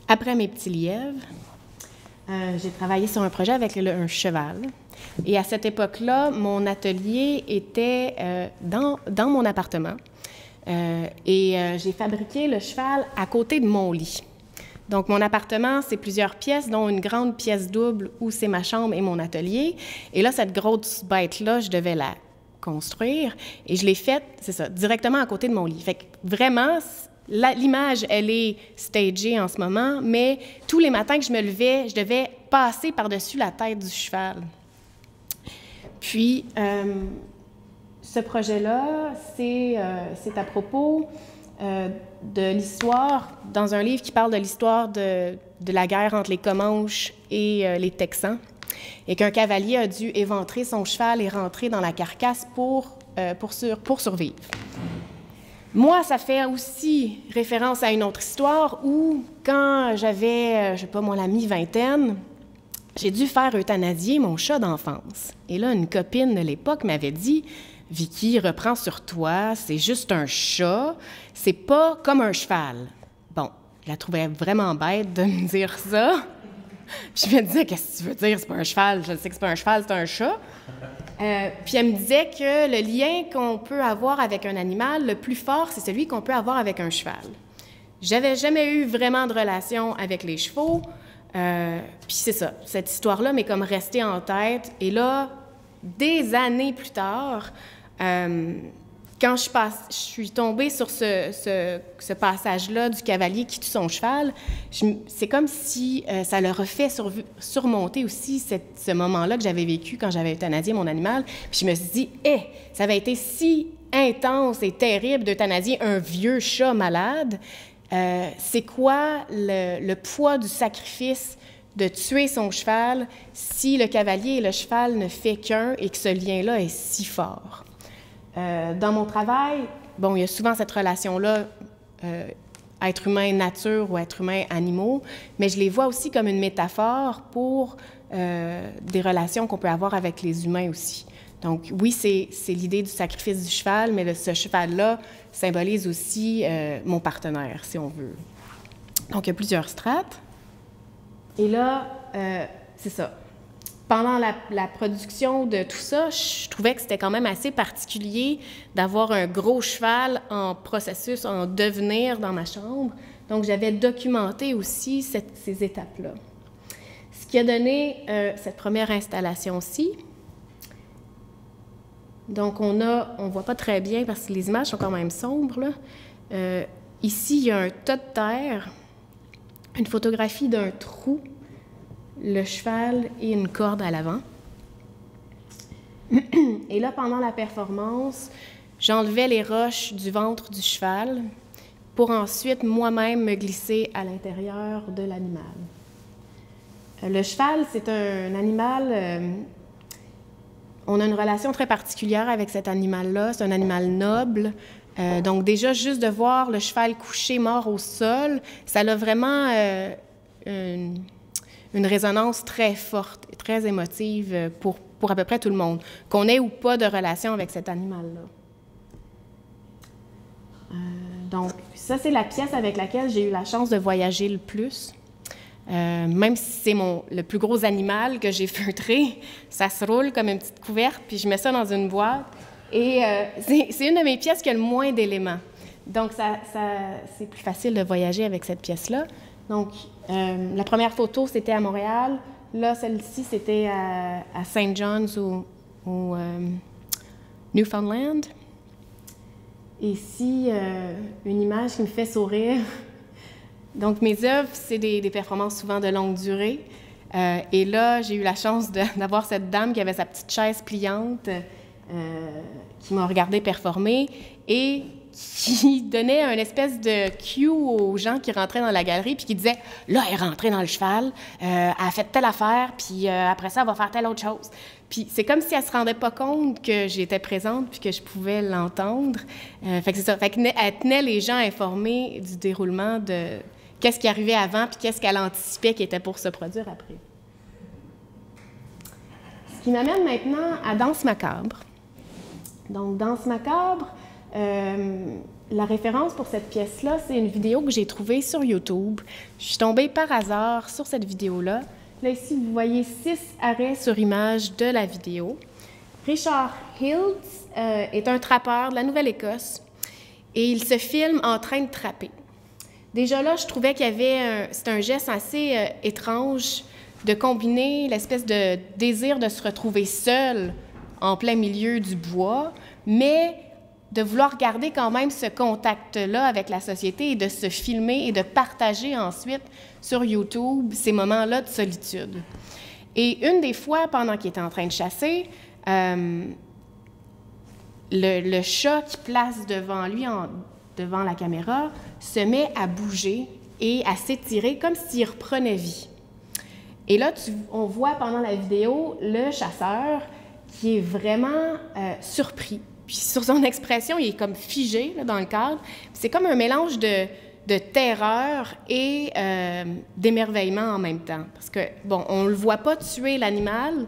Après mes petits lièvres, j'ai travaillé sur un projet avec un cheval. Et à cette époque-là, mon atelier était dans mon appartement. J'ai fabriqué le cheval à côté de mon lit. Donc, mon appartement, c'est plusieurs pièces, dont une grande pièce double où c'est ma chambre et mon atelier. Et là, cette grosse bête-là, je devais la construire. Et je l'ai faite, c'est ça, directement à côté de mon lit. Fait que vraiment, l'image, elle est stagée en ce moment, mais tous les matins que je me levais, je devais passer par-dessus la tête du cheval. Puis, ce projet-là, c'est à propos de l'histoire, dans un livre qui parle de l'histoire de la guerre entre les Comanches et les Texans, et qu'un cavalier a dû éventrer son cheval et rentrer dans la carcasse pour survivre. Moi, ça fait aussi référence à une autre histoire où, quand j'avais, je ne sais pas, moi, la mi-vingtaine, j'ai dû faire euthanasier mon chat d'enfance. Et là, une copine de l'époque m'avait dit « Vicky, reprends sur toi, c'est juste un chat, c'est pas comme un cheval. » Bon, je la trouvais vraiment bête de me dire ça. Je me disais « Qu'est-ce que tu veux dire, c'est pas un cheval? Je sais que c'est pas un cheval, c'est un chat. » Puis elle me disait que le lien qu'on peut avoir avec un animal, le plus fort, c'est celui qu'on peut avoir avec un cheval. J'avais jamais eu vraiment de relation avec les chevaux, puis c'est ça, cette histoire-là m'est comme restée en tête. Et là, des années plus tard, quand je suis tombée sur ce passage-là du cavalier qui tue son cheval, c'est comme si ça leur a fait surmonter aussi ce moment-là que j'avais vécu quand j'avais euthanasié mon animal. Puis je me suis dit, ça avait été si intense et terrible d'euthanasier un vieux chat malade. C'est quoi le poids du sacrifice de tuer son cheval si le cavalier et le cheval ne fait qu'un et que ce lien-là est si fort? Dans mon travail, bon, il y a souvent cette relation-là, être humain nature ou être humain animaux, mais je les vois aussi comme une métaphore pour des relations qu'on peut avoir avec les humains aussi. Donc oui, c'est l'idée du sacrifice du cheval, mais ce cheval-là symbolise aussi mon partenaire, si on veut. Donc il y a plusieurs strates. Et là, c'est ça. Pendant la production de tout ça, je trouvais que c'était quand même assez particulier d'avoir un gros cheval en processus, en devenir dans ma chambre. Donc, j'avais documenté aussi ces étapes-là. Ce qui a donné cette première installation-ci. Donc, on ne voit pas très bien parce que les images sont quand même sombres, là. Ici, il y a un tas de terre, une photographie d'un trou, le cheval et une corde à l'avant. Et là, pendant la performance, j'enlevais les roches du ventre du cheval pour ensuite moi-même me glisser à l'intérieur de l'animal. Le cheval, c'est un animal... on a une relation très particulière avec cet animal-là. C'est un animal noble. Donc déjà, juste de voir le cheval couché mort au sol, ça a vraiment une résonance très forte et très émotive pour à peu près tout le monde, qu'on ait ou pas de relation avec cet animal-là. Donc, ça, c'est la pièce avec laquelle j'ai eu la chance de voyager le plus. Même si c'est le plus gros animal que j'ai feutré, ça se roule comme une petite couverte, puis je mets ça dans une boîte. Et c'est une de mes pièces qui a le moins d'éléments. Donc, c'est plus facile de voyager avec cette pièce-là. Donc, la première photo, c'était à Montréal. Là, celle-ci, c'était à St. John's au Newfoundland. Et ici, une image qui me fait sourire. Donc, mes œuvres, c'est des performances souvent de longue durée. Et là, j'ai eu la chance d'avoir cette dame qui avait sa petite chaise pliante, qui m'a regardée performer et qui donnait une espèce de cue aux gens qui rentraient dans la galerie puis qui disait « Là, elle est rentrée dans le cheval, elle a fait telle affaire, puis après ça, elle va faire telle autre chose. » Puis c'est comme si elle ne se rendait pas compte que j'étais présente puis que je pouvais l'entendre. Fait que c'est ça. Fait qu'elle tenait les gens informés du déroulement de qu'est-ce qui arrivait avant puis qu'est-ce qu'elle anticipait qui était pour se produire après. Ce qui m'amène maintenant à Danse macabre. Donc, Danse macabre, La référence pour cette pièce-là, c'est une vidéo que j'ai trouvée sur YouTube. Je suis tombée par hasard sur cette vidéo-là. Là, ici, vous voyez 6 arrêts sur image de la vidéo. Richard Hiltz est un trappeur de la Nouvelle-Écosse et il se filme en train de trapper. Déjà là, je trouvais qu'il y avait c'est un geste assez étrange de combiner l'espèce de désir de se retrouver seul en plein milieu du bois, mais de vouloir garder quand même ce contact-là avec la société et de se filmer et de partager ensuite sur YouTube ces moments-là de solitude. Et une des fois, pendant qu'il était en train de chasser, le chat qui place devant lui, devant la caméra, se met à bouger et à s'étirer comme s'il reprenait vie. Et là, on voit pendant la vidéo le chasseur qui est vraiment surpris. Puis sur son expression, il est comme figé là, dans le cadre. C'est comme un mélange de terreur et d'émerveillement en même temps. Parce que, bon, on ne le voit pas tuer l'animal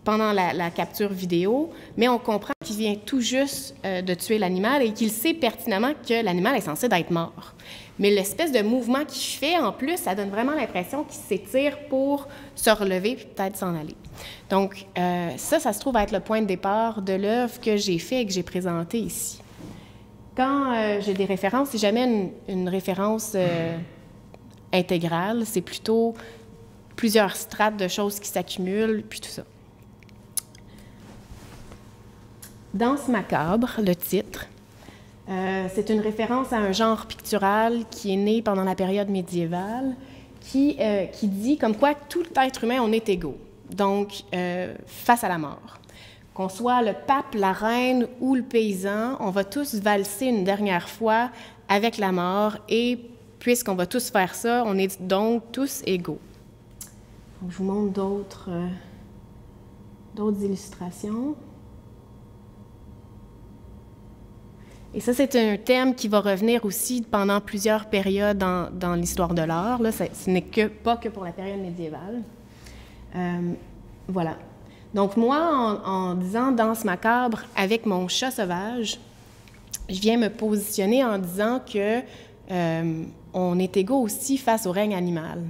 pendant la capture vidéo, mais on comprend qu'il vient tout juste de tuer l'animal et qu'il sait pertinemment que l'animal est censé d'être mort. Mais l'espèce de mouvement qu'il fait, en plus, ça donne vraiment l'impression qu'il s'étire pour se relever puis peut-être s'en aller. Donc, ça se trouve être le point de départ de l'œuvre que j'ai fait et que j'ai présentée ici. Quand j'ai des références, c'est jamais une référence intégrale, c'est plutôt plusieurs strates de choses qui s'accumulent, puis tout ça. Danse macabre, le titre. C'est une référence à un genre pictural qui est né pendant la période médiévale, qui dit comme quoi tout être humain, on est égaux, donc face à la mort. Qu'on soit le pape, la reine ou le paysan, on va tous valser une dernière fois avec la mort et puisqu'on va tous faire ça, on est donc tous égaux. Donc, je vous montre d'autres illustrations. Et ça, c'est un thème qui va revenir aussi pendant plusieurs périodes dans l'histoire de l'art. Là, ce n'est pas que pour la période médiévale. Voilà. Donc moi, en disant « danse macabre » avec mon chat sauvage, je viens me positionner en disant que on est égaux aussi face au règne animal.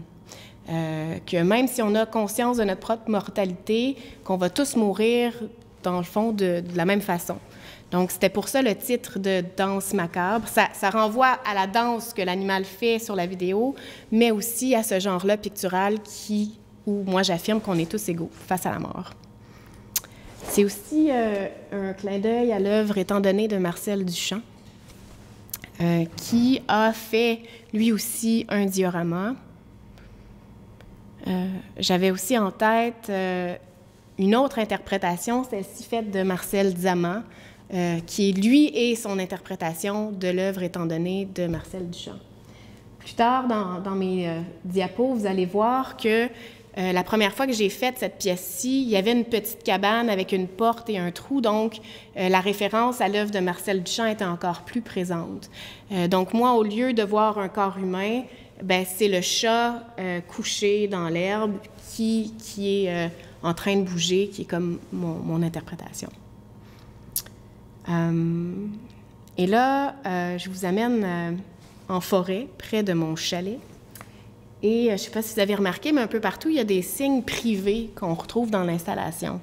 Que même si on a conscience de notre propre mortalité, qu'on va tous mourir, dans le fond, de la même façon. Donc, c'était pour ça le titre de « Danse macabre ». Ça renvoie à la danse que l'animal fait sur la vidéo, mais aussi à ce genre-là pictural où moi j'affirme qu'on est tous égaux face à la mort. C'est aussi un clin d'œil à l'œuvre « Étant donné » de Marcel Duchamp, qui a fait, lui aussi, un diorama. J'avais aussi en tête une autre interprétation, celle-ci faite de Marcel Diamant, qui est lui et son interprétation de l'œuvre Étant donné de Marcel Duchamp. Plus tard, dans mes diapos, vous allez voir que la première fois que j'ai fait cette pièce-ci, il y avait une petite cabane avec une porte et un trou, donc la référence à l'œuvre de Marcel Duchamp était encore plus présente. Donc moi, au lieu de voir un corps humain, c'est le chat couché dans l'herbe qui est en train de bouger, qui est comme mon interprétation. Et là, je vous amène en forêt, près de mon chalet. Et je ne sais pas si vous avez remarqué, mais un peu partout, il y a des signes privés qu'on retrouve dans l'installation.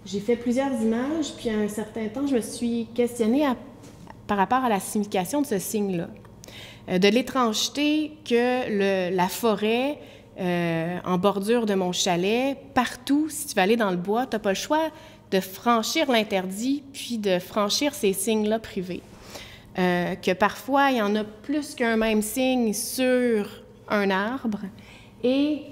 J'ai fait plusieurs images, puis à un certain temps, je me suis questionnée par rapport à la signification de ce signe-là. De l'étrangeté que la forêt, en bordure de mon chalet, partout, si tu veux aller dans le bois, tu n'as pas le choix de franchir l'interdit, puis de franchir ces signes-là privés. Que parfois, il y en a plus qu'un même signe sur un arbre, et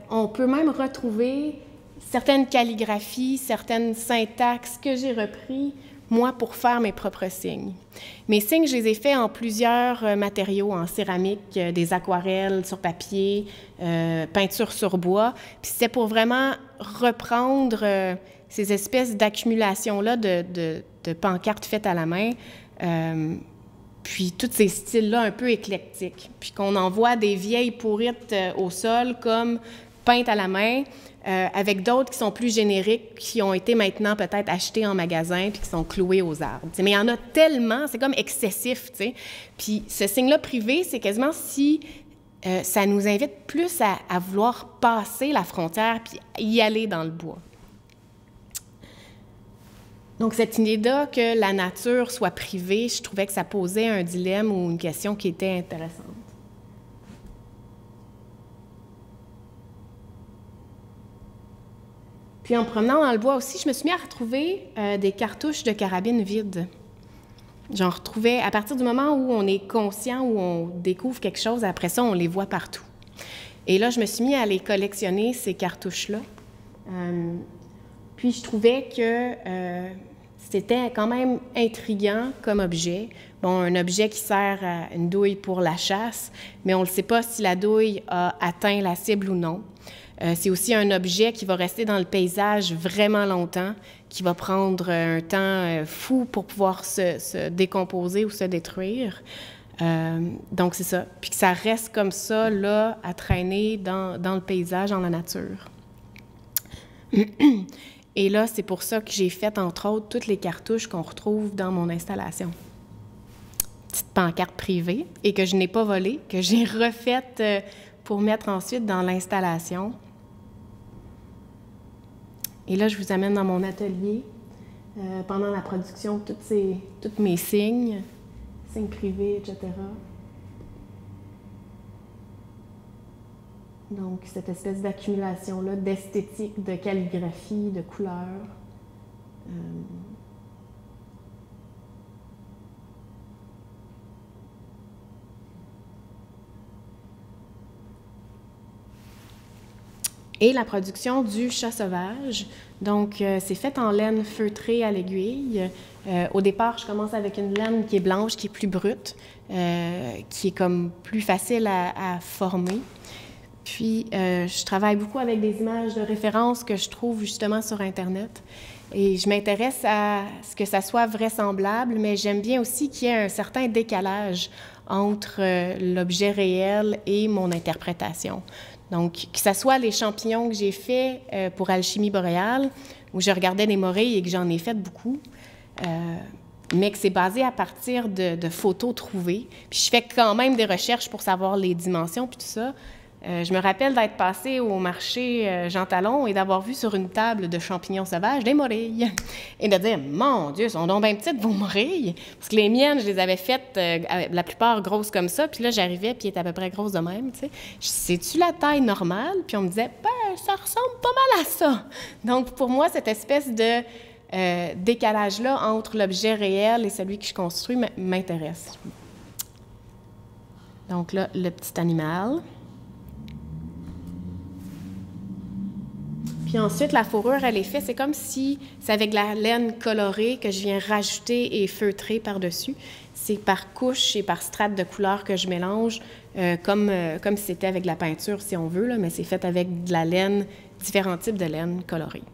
on peut même retrouver certaines calligraphies, certaines syntaxes que j'ai repris, moi, pour faire mes propres signes. Mes signes, je les ai faits en plusieurs matériaux, en céramique, des aquarelles sur papier, peinture sur bois, puis c'était pour vraiment reprendre ces espèces d'accumulation-là de pancartes faites à la main, puis tous ces styles-là un peu éclectiques, puis qu'on envoie des vieilles pourrites au sol comme peintes à la main, avec d'autres qui sont plus génériques, qui ont été maintenant peut-être achetés en magasin puis qui sont cloués aux arbres. T'sais, mais il y en a tellement, c'est comme excessif. T'sais. Puis ce signe-là privé, c'est quasiment si ça nous invite plus à vouloir passer la frontière puis y aller dans le bois. Donc, cette idée-là que la nature soit privée, je trouvais que ça posait un dilemme ou une question qui était intéressante. Puis, en promenant dans le bois aussi, je me suis mis à retrouver des cartouches de carabine vides. J'en retrouvais à partir du moment où on est conscient, où on découvre quelque chose, après ça, on les voit partout. Et là, je me suis mis à les collectionner, ces cartouches-là. Puis, je trouvais que c'était quand même intriguant comme objet. Bon, un objet qui sert à une douille pour la chasse, mais on ne sait pas si la douille a atteint la cible ou non. C'est aussi un objet qui va rester dans le paysage vraiment longtemps, qui va prendre un temps fou pour pouvoir se décomposer ou se détruire. Donc, c'est ça. Puis que ça reste comme ça, là, à traîner dans le paysage, dans la nature. Et là, c'est pour ça que j'ai fait, entre autres, toutes les cartouches qu'on retrouve dans mon installation. Petite pancarte privée et que je n'ai pas volée, que j'ai refaite pour mettre ensuite dans l'installation. Et là, je vous amène dans mon atelier pendant la production de tous mes signes privés, etc. Donc, cette espèce d'accumulation-là, d'esthétique, de calligraphie, de couleurs. Et la production du chat sauvage. Donc, c'est fait en laine feutrée à l'aiguille. Au départ, je commence avec une laine qui est blanche, qui est plus brute, qui est comme plus facile à former. Puis, je travaille beaucoup avec des images de référence que je trouve justement sur Internet. Et je m'intéresse à ce que ça soit vraisemblable, mais j'aime bien aussi qu'il y ait un certain décalage entre l'objet réel et mon interprétation. Donc, que ce soit les champignons que j'ai faits pour Alchimie boréale, où je regardais des morilles et que j'en ai fait beaucoup, mais que c'est basé à partir de photos trouvées. Puis je fais quand même des recherches pour savoir les dimensions puis tout ça. Je me rappelle d'être passée au marché Jean Talon et d'avoir vu sur une table de champignons sauvages des morilles. Et de dire, mon Dieu, sont donc bien petites vos morilles. Parce que les miennes, je les avais faites, la plupart grosses comme ça. Puis là, j'arrivais, puis elles étaient à peu près grosses de même, tu sais. C'est-tu la taille normale? Puis on me disait, ben, ça ressemble pas mal à ça. Donc, pour moi, cette espèce de décalage-là entre l'objet réel et celui que je construis m'intéresse. Donc là, le petit animal. Puis ensuite, la fourrure, elle est faite, c'est comme si c'est avec de la laine colorée que je viens rajouter et feutrer par-dessus. C'est par couche et par strate de couleurs que je mélange, comme si c'était avec de la peinture, si on veut, là, mais c'est fait avec de la laine, différents types de laine colorée.